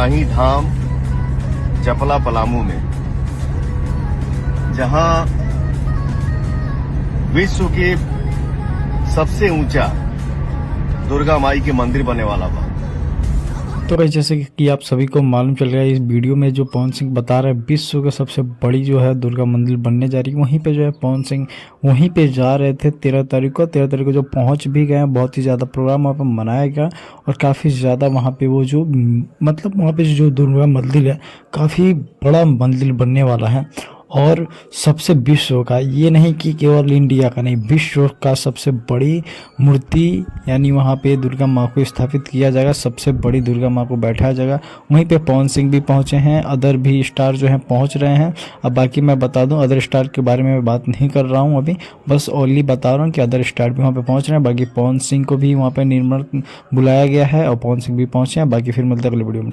शाही धाम चपला पलामू में, जहां विश्व के सबसे ऊंचा दुर्गा माई के मंदिर बने वाला बा। तो भाई जैसे कि आप सभी को मालूम चल गया, इस वीडियो में जो पवन सिंह बता रहे हैं विश्व का सबसे बड़ी जो है दुर्गा मंदिर बनने जा रही है, वहीं पे जो है पवन सिंह वहीं पे जा रहे थे 13 तारीख को जो पहुंच भी गए। बहुत ही ज़्यादा प्रोग्राम वहाँ पर मनाया गया और काफ़ी ज़्यादा वहाँ पे वो जो मतलब वहाँ पे जो दुर्गा मंदिर है काफ़ी बड़ा मंदिर बनने वाला है और सबसे विश्व का, ये नहीं कि केवल इंडिया का नहीं, विश्व का सबसे बड़ी मूर्ति यानी वहाँ पे दुर्गा माँ को स्थापित किया जाएगा। सबसे बड़ी दुर्गा माँ को बैठाया जाएगा। वहीं पे पवन सिंह भी पहुँचे हैं, अदर भी स्टार जो हैं पहुँच रहे हैं। अब बाकी मैं बता दूं, अदर स्टार के बारे में मैं बात नहीं कर रहा हूँ अभी, बस ओनली बता रहा हूँ कि अदर स्टार भी वहाँ पे पहुँच रहे हैं। बाकी पवन सिंह को भी वहाँ पे निर्मल बुलाया गया है और पवन सिंह भी पहुँचे हैं। बाकी फिर मिलते हैं अगले वीडियो में।